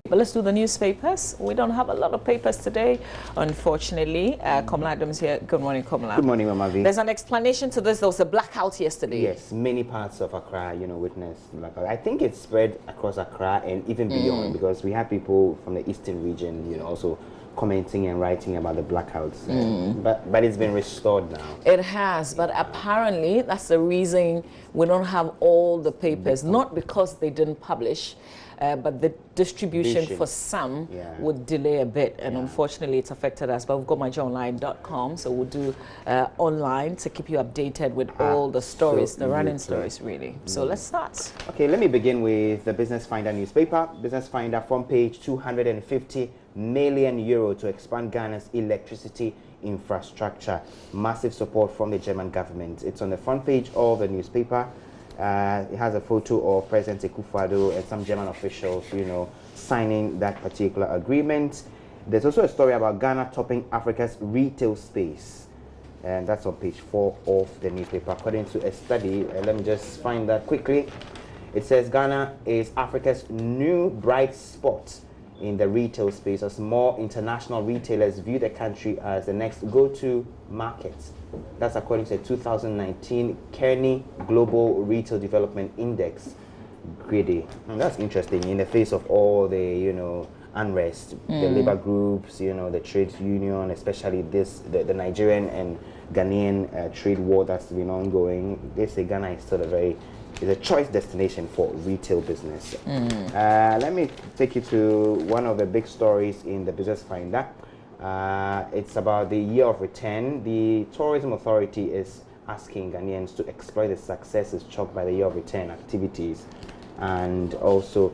But let's do the newspapers. We don't have a lot of papers today, unfortunately. Kamala Adams here. Good morning, Kamala. Good morning, Mama V. There's an explanation to this. There was a blackout yesterday. Yes, many parts of Accra, witnessed blackout. I think it's spread across Accra and even beyond, because we have people from the eastern region, also commenting and writing about the blackouts. But it's been restored now. It has, but apparently that's the reason we don't have all the papers. Not because they didn't publish, but the distribution for some would delay a bit, and unfortunately it's affected us. But we've got myjoyonline.com, so we'll do online to keep you updated with all the stories, the running stories, really. So let's start. Okay, let me begin with the Business Finder newspaper. Business Finder front page, 250 million euro to expand Ghana's electricity infrastructure. Massive support from the German government. It's on the front page of the newspaper. It has a photo of President Akufo-Addo and some German officials, signing that particular agreement. There's also a story about Ghana topping Africa's retail space, and that's on page 4 of the newspaper. According to a study, let me just find that quickly. It says Ghana is Africa's new bright spot in the retail space, as more international retailers view the country as the next go-to market. That's according to the 2019 Kearney Global Retail Development Index grading. And that's interesting in the face of all the unrest, the labor groups, the trade union, especially the Nigerian and Ghanaian trade war that's been ongoing. They say Ghana is still is a choice destination for retail business. Let me take you to one of the big stories in the Business Finder. It's about the year of return. The Tourism Authority is asking Ghanaians to exploit the successes chalked by the year of return activities. And also,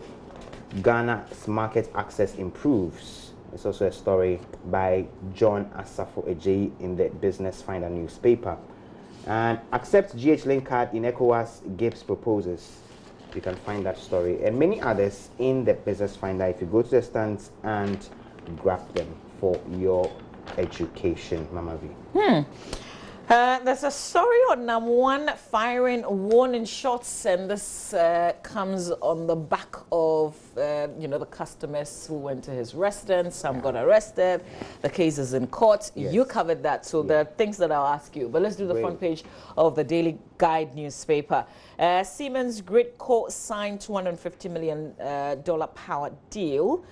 Ghana's market access improves. It's also a story by John Asafo Ejeyi in the Business Finder newspaper. And accepts GH Link card in ECOWAS, Gibbs proposes. You can find that story and many others in the Business Finder if you go to the stands and grab them for your education, Mama V. There's a story on #1 firing warning shots, and this comes on the back of the customers who went to his residence. Some got arrested. The case is in court. You covered that, so there are things that I'll ask you. But let's do the front page of the Daily Guide newspaper. Siemens Grid Corp signed $250 million power deal.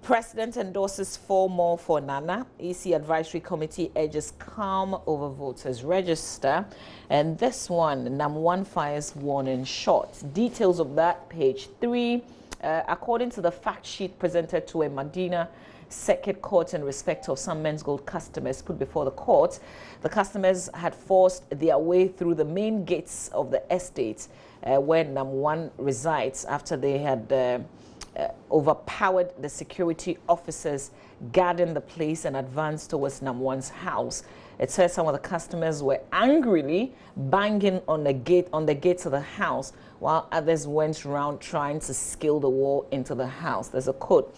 President endorses 4 more for Nana. EC Advisory Committee urges calm over voters register. And this one, #1 fires warning shots. Details of that, page 3. According to the fact sheet presented to a Medina Circuit Court in respect of some Men's Gold customers put before the court, the customers had forced their way through the main gates of the estate where #1 resides after they had overpowered the security officers guarding the place and advanced towards #1's house. It says some of the customers were angrily banging on the gates of the house, while others went around trying to scale the wall into the house. There's a quote: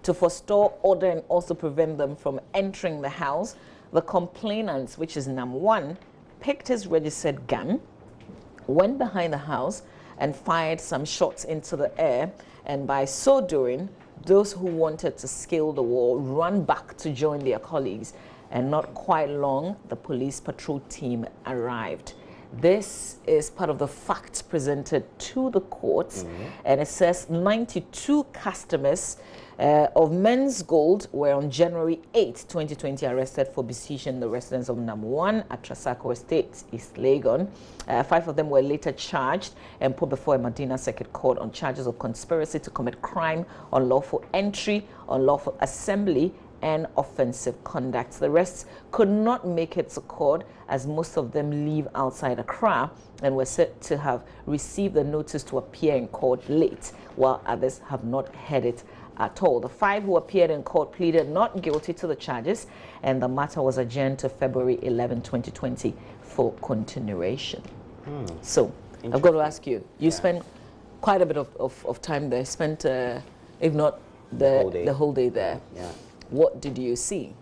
to forestall order and also prevent them from entering the house, the complainant, which is #1, picked his registered gun, went behind the house and fired some shots into the air. And by so doing, those who wanted to scale the wall ran back to join their colleagues. And not quite long, the police patrol team arrived. This is part of the facts presented to the courts. And it says 92 customers of Men's Gold were on January 8, 2020 arrested for besieging the residence of #1 at Trasacco Estate, East Legon. 5 of them were later charged and put before a Medina Circuit Court on charges of conspiracy to commit crime, unlawful entry, unlawful assembly, and offensive conduct. The rest could not make it to court, as most of them live outside Accra and were said to have received the notice to appear in court late, while others have not heard it at all. The 5 who appeared in court pleaded not guilty to the charges, and the matter was adjourned to February 11, 2020 for continuation. So I've got to ask you, you spent quite a bit of time there, spent if not the whole day there. What did you see?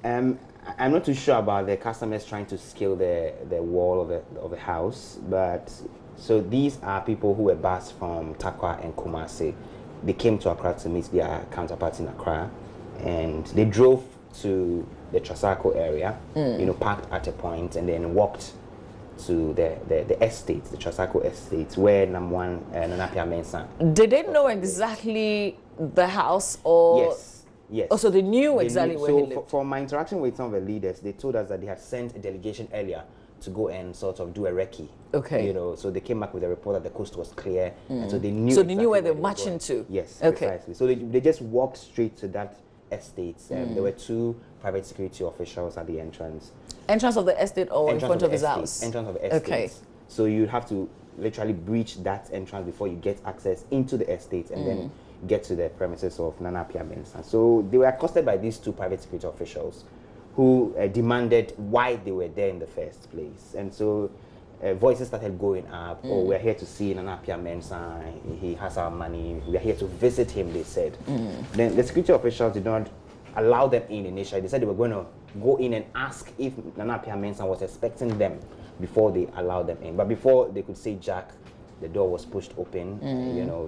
I'm not too sure about the customers trying to scale the wall of the house, but so these are people who were bused from Takwa and Kumasi. they came to Accra to meet their counterparts in Accra, and they drove to the Trasacco area, parked at a point, and then walked to the estate, the Trasacco estate, where #1 Nana Appiah Mensah. Did they know exactly the house, or? Yes. Yes. Oh, so they knew exactly where he lived. So for my interaction with some of the leaders, they told us that they had sent a delegation earlier to go and sort of do a recce. Okay. So they came back with a report that the coast was clear, and so they knew. So they knew where they were marching to. Yes. Okay. Precisely. So they just walked straight to that estate. There were 2 private security officials at the entrance. Entrance of the estate or in front of his house? Entrance of the estate. Okay. So you have to literally breach that entrance before you get access into the estate, and then get to the premises of Nana Appiah Mensah. So they were accosted by these 2 private security officials who demanded why they were there in the first place. And so voices started going up. Oh, we're here to see Nana Appiah Mensah. He has our money. We are here to visit him, they said. Then the security officials did not allow them in initially. They said they were going to go in and ask if Nana Appiah Mensah was expecting them before they allowed them in. But before they could say Jack, the door was pushed open,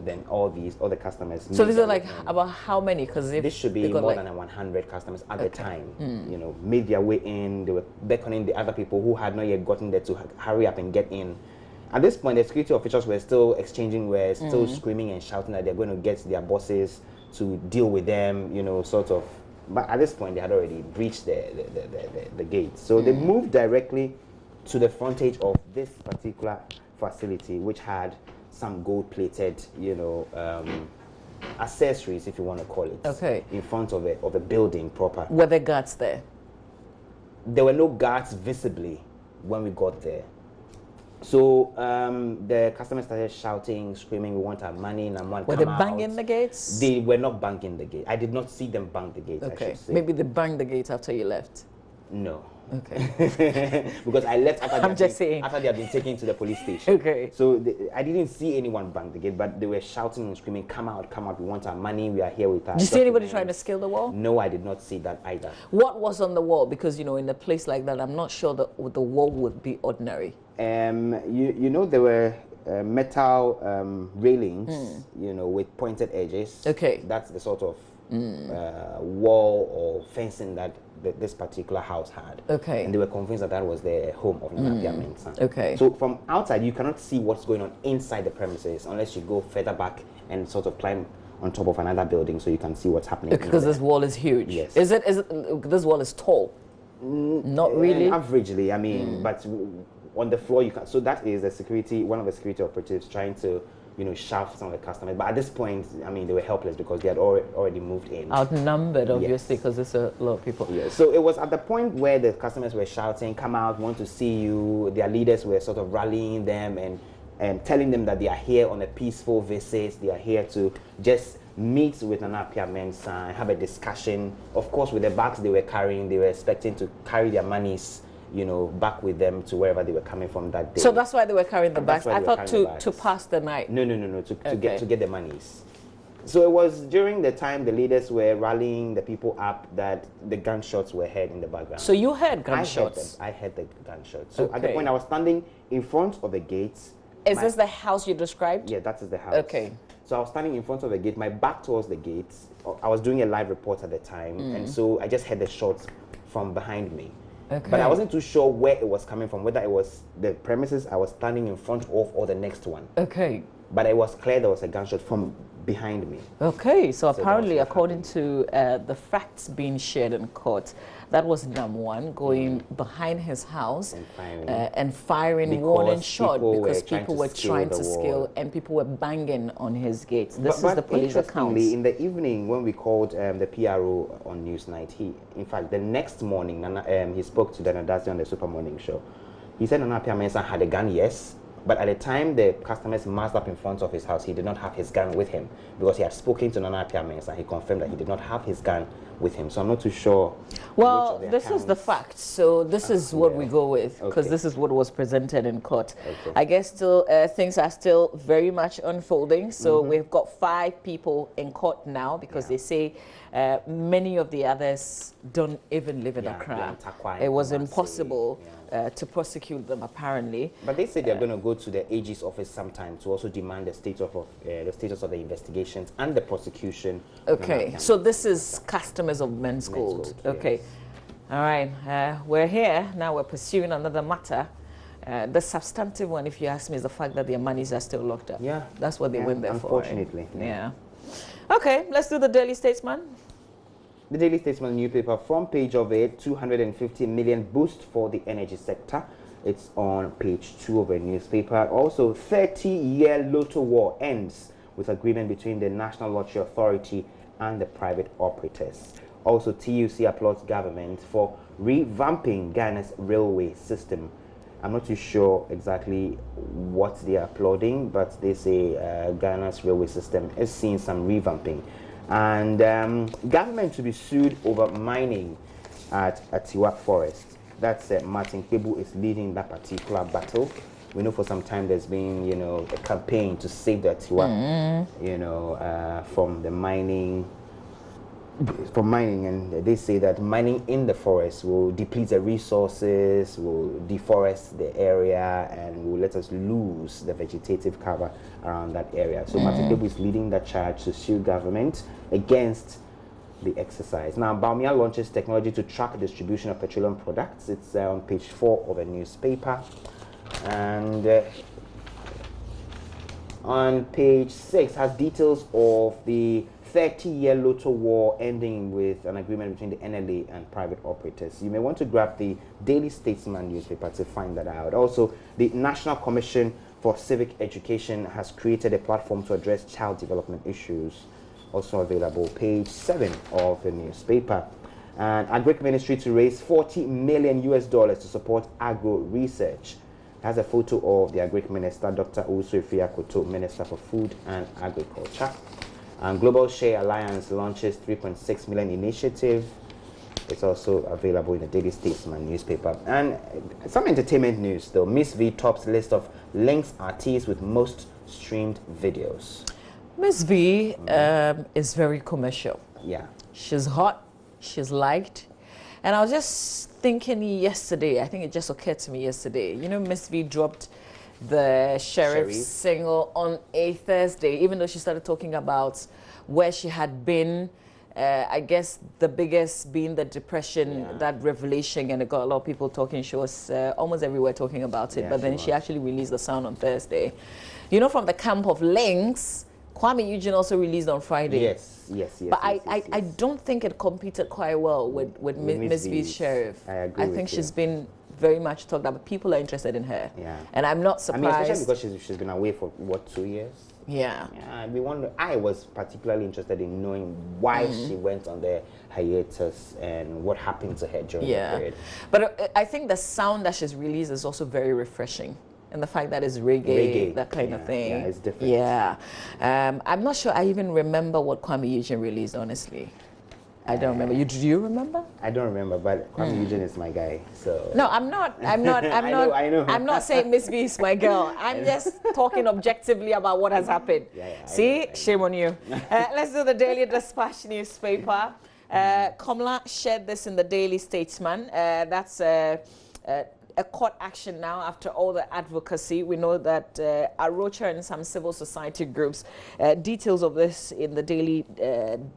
then all the customers. So these are like about how many? Because this should be more than 100 customers at the time. Made their way in. They were beckoning the other people who had not yet gotten there to hurry up and get in. At this point, the security officials were still exchanging words, still screaming and shouting that they're going to get their bosses to deal with them, sort of. But at this point, they had already breached the gate. So they moved directly to the frontage of this particular facility, which had some gold-plated, accessories, if you want to call it. Okay. In front of a building proper. Were there guards there? There were no guards visibly when we got there. So the customers started shouting, screaming, "We want our money!" And were they banging the gates? They were not banging the gate. I did not see them bang the gate. Okay. I should say. Maybe they banged the gate after you left. No. Okay. Because I left after after they had been taken to the police station. Okay. So I didn't see anyone bang the gate, but they were shouting and screaming, "Come out, come out, we want our money, we are here with us." Did you see anybody trying to scale the wall? No, I did not see that either. What was on the wall? Because, in a place like that, I'm not sure that the wall would be ordinary. There were metal railings, with pointed edges. Okay. That's the sort of wall or fencing that this particular house had. Okay. And they were convinced that that was the home of Nana Appiah Mensah. Okay. So from outside, you cannot see what's going on inside the premises unless you go further back and sort of climb on top of another building so you can see what's happening. Because this wall is huge. Yes. Is it? This wall is tall? Not really. Averagely, I mean, but on the floor you can. So that is one of the security operatives trying to shaft some of the customers. But at this point, I mean, they were helpless because they had already moved in. Outnumbered, obviously, because there's a lot of people. Yeah. So it was at the point where the customers were shouting, "Come out, we want to see you." Their leaders were sort of rallying them and telling them that they are here on a peaceful visit. They are here to just meet with Nana Appiah Mensah and have a discussion. Of course, with the bags they were carrying, they were expecting to carry their monies back with them to wherever they were coming from that day. So that's why they were carrying the bags. I thought to pass the night. No, to get the monies. So it was during the time the leaders were rallying the people up that the gunshots were heard in the background. So you heard gunshots? I heard the gunshots. So at the point I was standing in front of the gates. Is this the house you described? Yeah, that is the house. Okay. So I was standing in front of the gate, my back towards the gate. I was doing a live report at the time, and so I just heard the shots from behind me. Okay. But I wasn't too sure where it was coming from, whether it was the premises I was standing in front of or the next one. Okay. But it was clear there was a gunshot from behind me. Okay, so apparently, according to the facts being shared in court, that was #1 going behind his house and firing warning shot because people were trying to scale and people were banging on his gates. This is the police account. In the evening when we called the PRO on Newsnight, in fact, the next morning, he spoke to Dana Darcy on the Super Morning Show. He said Nana Appiah Mensah had a gun, yes. But at the time the customers massed up in front of his house, he did not have his gun with him because he had spoken to Nana Appiah Mensah. He confirmed that he did not have his gun with him. So I'm not too sure. Well, this is the fact. So this is what we go with because this is what was presented in court. Okay. I guess still things are still very much unfolding. So we've got 5 people in court now because they say many of the others don't even live in Accra. It was impossible to prosecute them, apparently. But they say they're going to go to the AG's office sometime to also demand the status of the investigations and the prosecution. Okay, so this is customers of Men's Gold. Okay, yes. All right, we're here now. We're pursuing another matter. The substantive one, if you ask me, is the fact that their monies are still locked up. Yeah, that's what they went there unfortunately, for. Right? Yeah. Okay, let's do the Daily Statesman. The Daily Statesman newspaper, front page of it, 250 million boost for the energy sector. It's on page 2 of a newspaper. Also, 30-year Lotto war ends with agreement between the National Lottery Authority and the private operators. Also, TUC applauds government for revamping Ghana's railway system. I'm not too sure exactly what they are applauding, but they say Ghana's railway system is seeing some revamping. And government to be sued over mining at Atiwa Forest. That's Martin Kwebu is leading that particular battle. We know for some time there's been, a campaign to save the Atiwa, from the mining. And they say that mining in the forest will deplete the resources, will deforest the area, and will let us lose the vegetative cover around that area. So Martin Kwebu is leading that charge to sue government against the exercise. Now, Baumia launches technology to track distribution of petroleum products. It's on page 4 of a newspaper. And on page 6 has details of the 30-year Lotto war ending with an agreement between the NLA and private operators. You may want to grab the Daily Statesman newspaper to find that out. Also, the National Commission for Civic Education has created a platform to address child development issues. Also available, page 7 of the newspaper. And Agric Ministry to raise $40 million to support agro research. It has a photo of the Agric Minister, Dr. Owusu Efiakoto, Minister for Food and Agriculture. And Global Share Alliance launches 3.6 million initiative. It's also available in the Daily Statesman newspaper. And some entertainment news, though. Miss V tops list of links artists with most streamed videos. Miss V is very commercial. Yeah. She's hot. She's liked. And I was just thinking yesterday, I think it just occurred to me yesterday, Miss V dropped the Sheriff single on a Thursday, even though she started talking about where she had been. I guess the biggest being the depression, that revelation, and it got a lot of people talking. She was almost everywhere talking about it, but then she actually released the sound on Thursday. From the camp of Links, Kwame Eugene also released on Friday. Yes. But I don't think it competed quite well with Miss V's Sheriff. I agree. I think she's been very much talked about. People are interested in her. Yeah. And I'm not surprised. I mean, especially because she's been away for, 2 years? Yeah. I was particularly interested in knowing why she went on the hiatus and what happened to her during that period. But I think the sound that she's released is also very refreshing. And the fact that it's reggae, that kind of thing. Yeah, it's different. Yeah. I'm not sure I even remember what Kwame Eugene released, honestly. I don't remember. Do you remember? I don't remember, but Kwame Eugene is my guy. So no, I'm not. I know. I'm not saying Miss V is my girl. I'm just talking objectively about what has happened. See, shame on you. Let's do the Daily Dispatch newspaper. Komla shared this in the Daily Statesman. That's a court action now after all the advocacy. We know that Arocha and some civil society groups, details of this in the Daily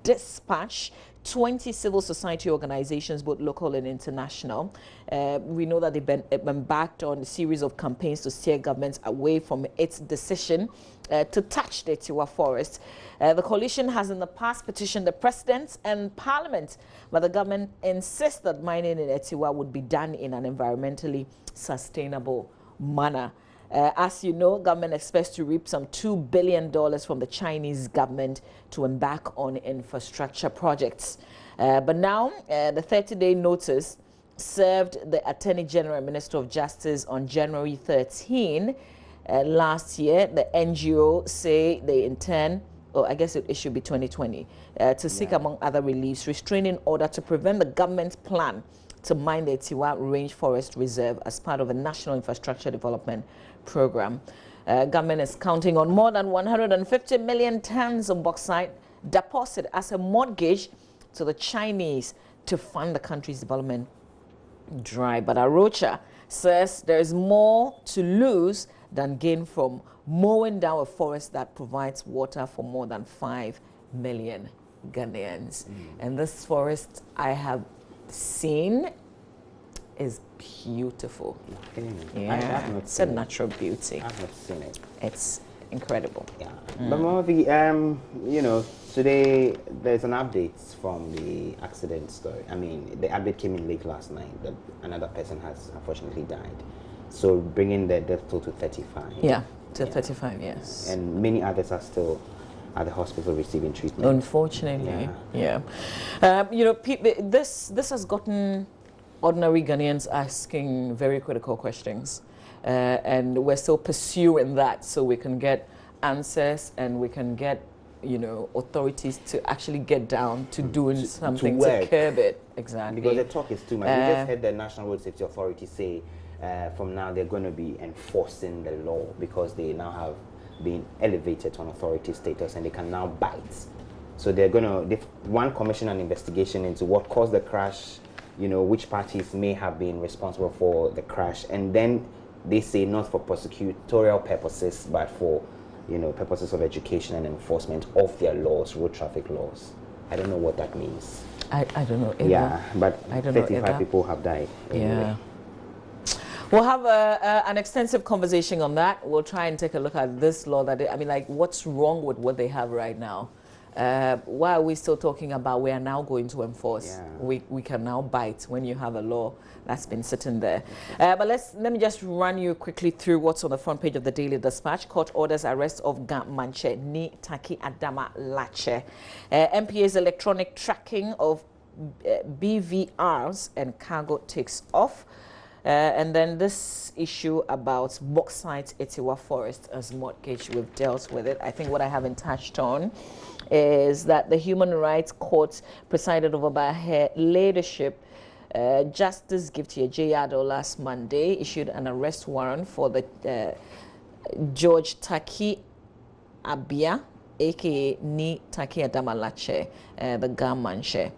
Dispatch. 20 civil society organizations, both local and international. We know that they've embarked on a series of campaigns to steer governments away from its decision to touch the Atiwa forest. The coalition has in the past petitioned the president and parliament, but the government insists that mining in Atiwa would be done in an environmentally sustainable manner. As you know, government expects to reap some $2 billion from the Chinese government to embark on infrastructure projects. But now, the 30-day notice served the Attorney General and Minister of Justice on January 13 last year. The NGO say they intend, I guess it should be 2020, to seek, among other reliefs, restraining order to prevent the government's plan to mine the Atiwa Rainforest Reserve as part of a national infrastructure development program. Government is counting on more than 150 million tons of bauxite deposit as a mortgage to the Chinese to fund the country's development drive. But Arocha says there is more to lose than gain from mowing down a forest that provides water for more than 5 million Ghanaians. And this forest I have seen is beautiful. Yeah, I have not it's a seen natural beauty. I've not seen it. It's incredible. Yeah. But Movi, you know, today there's an update from the accident story. I mean, the update came in late last night that another person has unfortunately died. So bringing the death toll to 35. Yeah, to 35, yes. And many others are still at the hospital receiving treatment. Unfortunately, yeah. You know, this has gotten ordinary Ghanaians asking very critical questions. And we're still pursuing that so we can get answers and we can get, you know, authorities to actually get down to doing something to curb it. Exactly. Because the talk is too much. We just heard the National Road Safety Authority say from now they're going to be enforcing the law because they now have been elevated to an authority status and they can now bite. So they're going to, one, commission an investigation into what caused the crash, you know, which parties may have been responsible for the crash, and then they say not for prosecutorial purposes, but for, you know, purposes of education and enforcement of their laws, road traffic laws. I don't know what that means. I don't know either. Yeah, but I don't know 35 either. people have died. Anyway. Yeah. We'll have an extensive conversation on that. We'll try and take a look at this law I mean, like, what's wrong with what they have right now? Why are we still talking about we are now going to enforce? Yeah. We can now bite when you have a law that's been sitting there. But let me just run you quickly through what's on the front page of the Daily Dispatch. Court orders arrest of Manche Ni Taki Adama Lache. MPA's electronic tracking of BVRs and cargo takes off. And then this issue about bauxite Etiwa Forest as mortgage, we've dealt with it. I think what I haven't touched on is that the Human Rights Court, presided over by her leadership, Justice Gifty Ejeyado, last Monday issued an arrest warrant for the George Taki Abia, aka Ni Taki Adamalache, the Gamanche.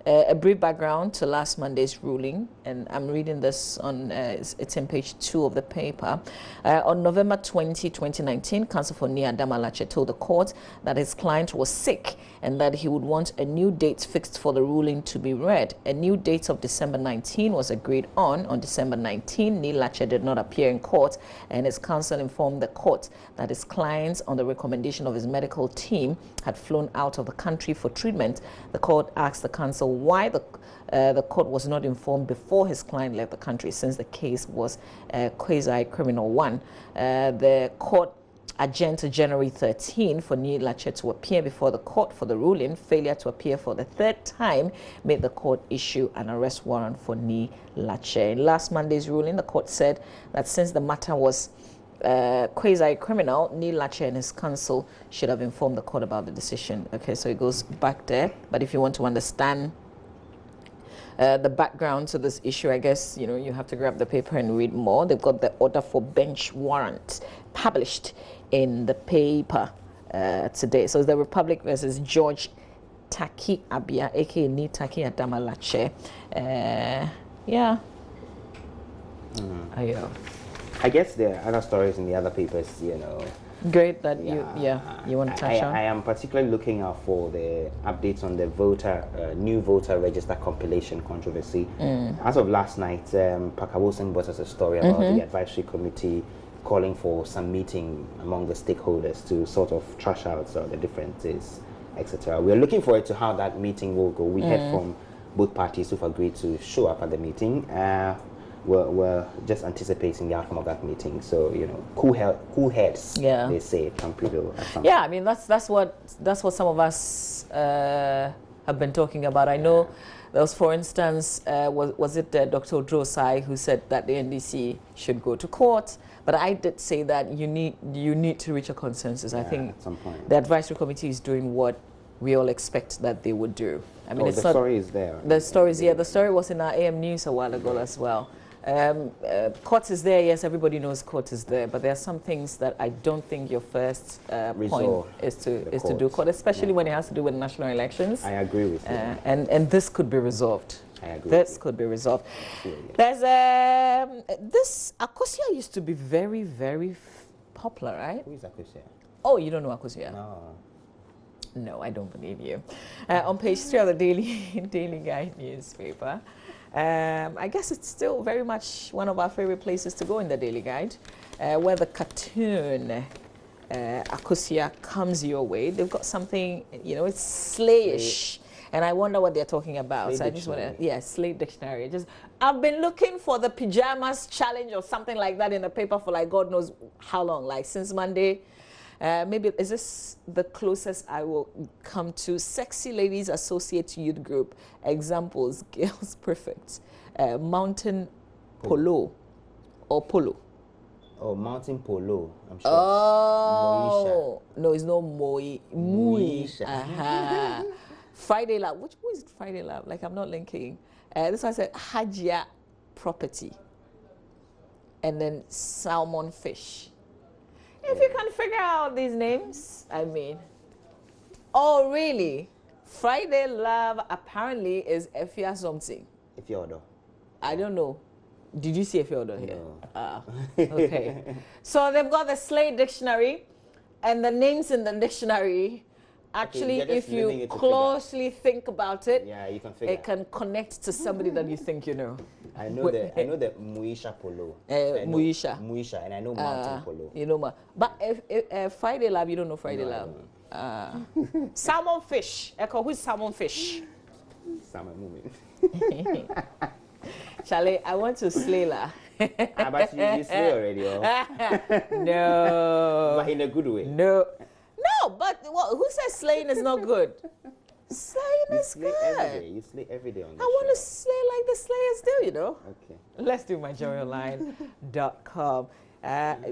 A brief background to last Monday's ruling, and I'm reading this on, it's in page 2 of the paper. On November 20, 2019, Counsel for Nia Damalache told the court that his client was sick and that he would want a new date fixed for the ruling to be read. A new date of December 19 was agreed on. On December 19, Nia Lache did not appear in court, and his counsel informed the court that his client, on the recommendation of his medical team, had flown out of the country for treatment. The court asked the counsel why the court was not informed before his client left the country, since the case was a quasi-criminal one. The court adjourned to January 13 for Ni Lache to appear before the court for the ruling. Failure to appear for the third time made the court issue an arrest warrant for Ni Lache. In last Monday's ruling, the court said that since the matter was quasi-criminal, Ni Lache and his counsel should have informed the court about the decision. Okay, so it goes back there. But if you want to understand the background to this issue, I guess, you know, you have to grab the paper and read more. They've got the order for bench warrant published in the paper today. So it's the Republic versus George Taki Abia, aka Ni Taki Adamalache. Yeah. I guess there are other stories in the other papers, you know. Great that you want to touch on. I am particularly looking out for the updates on the new voter register compilation controversy. As of last night, Parker Wilson brought us a story about the advisory committee calling for some meeting among the stakeholders to sort of trash out the differences, etc. We're looking forward to how that meeting will go. We heard from both parties who've agreed to show up at the meeting. We're just anticipating the outcome of that meeting. So, you know, cool heads, they say, can prevail at some point. I mean, that's what some of us have been talking about. I know there was, for instance, was it Dr. Drosai who said that the NDC should go to court? But I did say that you need to reach a consensus. I think at some point the advisory committee is doing what we all expect that they would do. I mean, the story is there. The story is the story was in our AM News a while ago as well. Court is there, yes, everybody knows court is there, but there are some things that I don't think your first point is to do court, especially when it has to do with national elections. I agree with you. And this could be resolved. I agree. This could be resolved. Absolutely. There's this Akosia used to be very, very popular, right? Who is Akosia? Oh, you don't know Akosia? No. No, I don't believe you. On page 3 of the Daily Guide newspaper, I guess it's still very much one of our favorite places to go in the Daily Guide, where the cartoon Akosia comes your way. They've got something, it's slayish. And I wonder what they're talking about. Slate so I just want to, Dictionary. Slate Dictionary. I've been looking for the pajamas challenge or something like that in the paper for like God knows how long, like since Monday. Maybe is this the closest I will come to? Sexy Ladies Associate Youth Group. Examples: Girls Perfect, Mountain Polo, or Polo. Oh, Mountain Polo. I'm sure. Oh, no, it's not Moi. Moisha. Aha. Friday Lab. Who is Friday Lab? Like, I'm not linking. This one said Hajia Property. And then Salmon Fish. If you can figure out these names, I mean. Oh, really? Friday Lab apparently is Efia something. Efiodo. I don't know. Did you see Efiodo here? No. Ah, okay. So they've got the Slate Dictionary, and the names in the dictionary. Actually, they're just if you leaving it to closely think about it, Yeah, you can figure. it can connect to somebody that you think you know. I know the Muisha Polo. Muisha. Muisha, and I know Mountain Polo. You know, but if Friday Lab, you don't know Friday No, I Lab. Salmon Fish. Echo, who's Salmon Fish? Summer moving. Charlie, I want to slay la. But you slay already, oh. No. But in a good way. No, but who says slaying is not good? Slaying You is slay every day. good. You slay every day on the I want to show. slay like the slayers do, Okay. Let's do myjoyonline.com.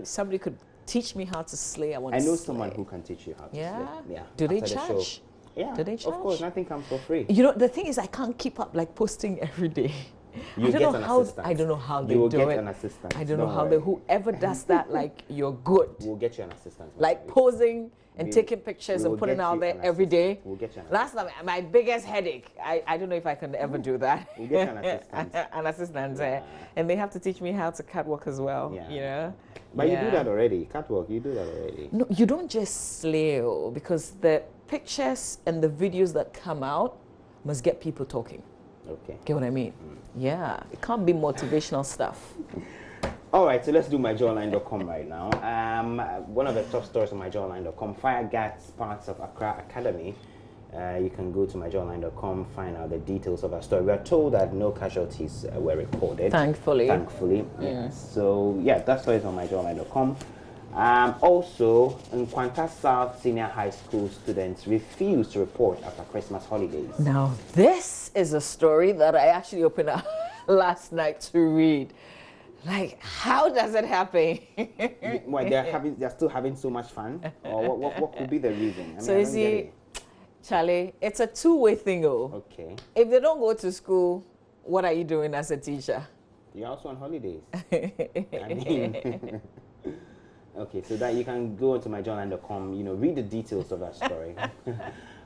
Somebody could teach me how to slay. I I know someone who can teach you how to Yeah? slay. Yeah. Do they after the show. charge? Yeah. Do they Of course, charge? nothing comes for free. The thing is, I can't keep up like posting every day. You I don't get know an how. assistant. I don't know how they You will do get it. an assistant. I don't know Don't how worry. whoever does that, like you're good. We'll get you an assistant. Like posing and We- taking pictures we and will putting get out you there an every day. assistant. We'll get you an That's my biggest headache. I don't know if I can ever do that. We'll get you an assistant. An assistant, Yeah. and they have to teach me how to catwalk as well. Yeah. But you do that already. Catwalk, you do that already. No, you don't just slay, because the pictures and the videos that come out must get people talking. Okay. Get what I mean? Yeah, it can't be motivational stuff. All right, so let's do myjoyonline.com right now. One of the top stories on myjoyonline.com, fire guards parts of Accra Academy. You can go to myjoyonline.com, find out the details of our story. We are told that no casualties were recorded. Thankfully. Yeah. So, yeah, that story is on myjoyonline.com. Also, Nkwanta South Senior High School students refuse to report after Christmas holidays. Now, this is a story that I actually opened up last night to read. Like, how does it happen? Why they're still having so much fun, or what could be the reason? I So I you don't see, get it. Charlie, it's a two-way thing, Okay, If they don't go to school, what are you doing as a teacher? you're also on holidays. I mean, okay, so that you can go to myjoyonline.com, read the details of that story.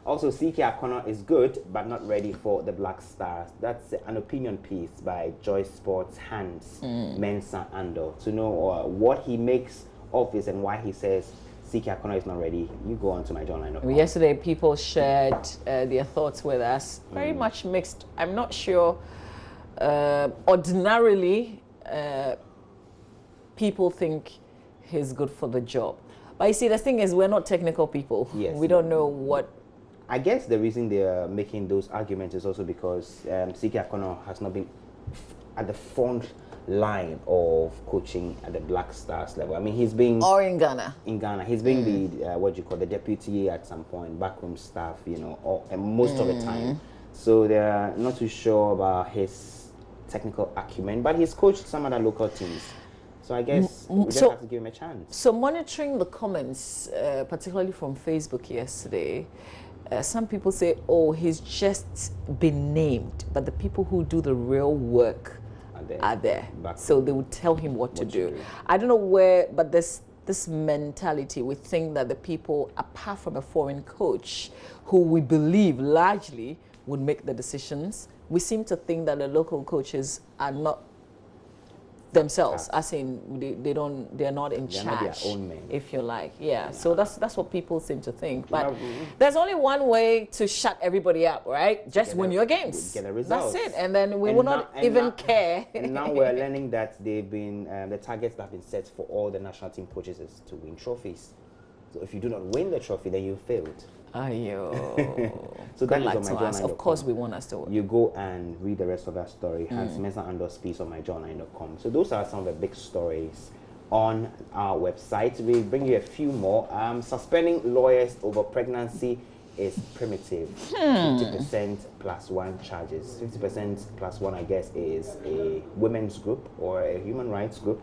Also, CK Akono is good, but not ready for the Black Stars. That's an opinion piece by Joy Sports Hans Mensah Ando. To know what he makes of this and why he says CK Akono is not ready, you go on to myjoyonline.com. Yesterday, people shared their thoughts with us. Very much mixed. I'm not sure. Ordinarily, people think he's good for the job. But you see, the thing is, we're not technical people. Yes. We don't know what. I guess the reason they are making those arguments is also because CK Akono has not been at the front line of coaching at the Black Stars level. I mean, he's been Or in Ghana. in Ghana. He's been the deputy at some point, backroom staff, most of the time. So they're not too sure about his technical acumen, but he's coached some other local teams. So I guess we just have to give him a chance. So monitoring the comments, particularly from Facebook yesterday, some people say, oh, he's just been named, but the people who do the real work are there. So they would tell him what to do. I don't know where, but this mentality, we think that the people, apart from a foreign coach, who we believe largely would make the decisions, we seem to think that the local coaches are not themselves, as in they're not in They're charge, not their own men. if you like. Yeah. So that's what people seem to think. But Now, there's only one way to shut everybody up, right? Just win your games. Get a result. That's it. And then we will not even care. Now we're learning that they've been the targets that have been set for all the national team coaches is to win trophies. So if you do not win the trophy, then you failed. Ayo. So that is luck on my to us. journal. Of course, we want us to win. You go and read the rest of that story. Hans Mensah _ on myjournal.com. So those are some of the big stories on our website. We bring you a few more. Suspending lawyers over pregnancy is primitive. 50% plus one charges. 50% plus one, I guess, is a women's group or a human rights group.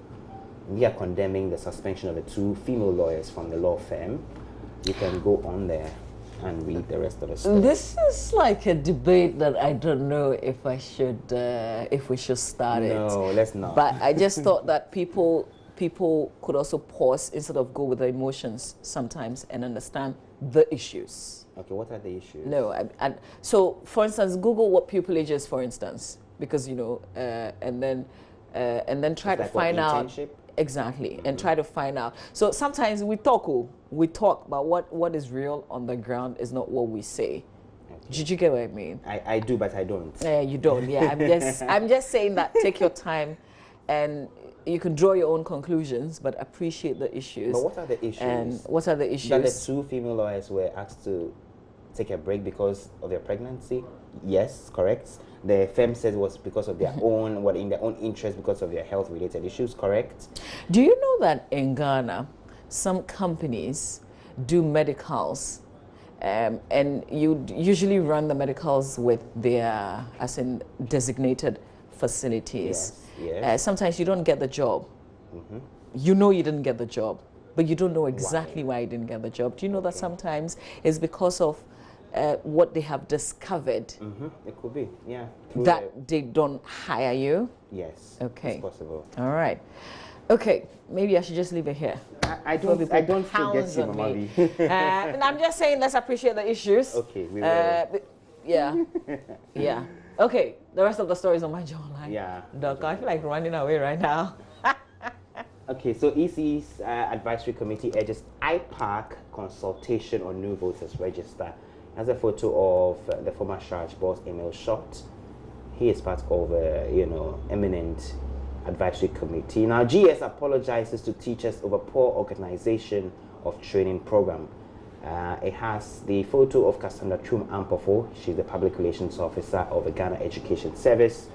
We are condemning the suspension of the 2 female lawyers from the law firm. You can go on there and read the rest of the story. This is like a debate that I don't know if I should, if we should start it. No, let's not. But I just thought that people could also pause instead of go with the emotions sometimes and understand the issues. Okay, what are the issues? No, so for instance, Google what pupillage is, for instance, because you know, and then try to find out. Exactly, and try to find out. So sometimes we talk, but what is real on the ground is not what we say. Okay. Did you get what I mean? I do, but I don't. You don't. Yeah, I'm just saying that take your time, and you can draw your own conclusions, but appreciate the issues. But what are the issues? And what are the issues? That the 2 female lawyers were asked to take a break because of their pregnancy. Yes, correct. The firm said it was because of their own, in their own interest, because of their health-related issues, correct? Do you know that in Ghana, some companies do medicals, and you usually run the medicals with their, as in designated facilities. Yes. Sometimes you don't get the job. You know you didn't get the job, but you don't know exactly why you didn't get the job. Do you know that sometimes it's because of what they have discovered? It could be, yeah. That they don't hire you? Yes. Okay. It's possible. All right. Okay, maybe I should just leave it here. I don't forget you, Mama V. And I'm just saying, let's appreciate the issues. Okay, we will. Yeah. Yeah. Okay, the rest of the stories on my jawline. Yeah. Doc, I feel like running away right now. Okay, so EC's advisory committee urges IPAC consultation on new voters register. That's a photo of the former Charge boss, Emil Schott. He is part of a, eminent advisory committee. Now, GS apologizes to teachers over poor organization of training program. It has the photo of Cassandra Chum Ampofo. She's the public relations officer of the Ghana Education Service.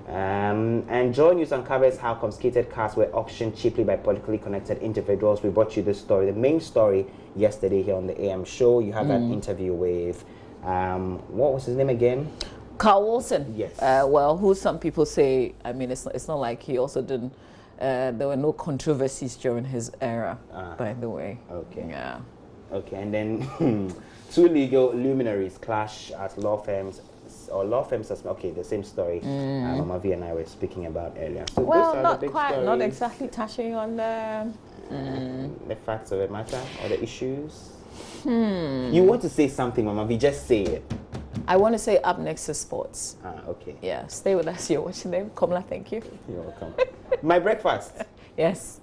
And JoyNews uncovers how confiscated cars were auctioned cheaply by politically connected individuals. We brought you this story, the main story, yesterday here on the AM show. You had that interview with, what was his name again? Carl Wilson. Yes. Well, who some people say, I mean, it's not like he also didn't, there were no controversies during his era, by the way. Okay. Yeah. Okay, and then 2 legal luminaries clash at law firms. Or law firms, okay, the same story Mama V and I were speaking about earlier. So well, those are not the big quite, stories. not exactly touching on the... The facts of the matter or the issues. You want to say something, Mama V, just say it. I want to say up next is sports. Okay. Yeah, stay with us. You're watching them. Komla, thank you. You're welcome. My breakfast. Yes.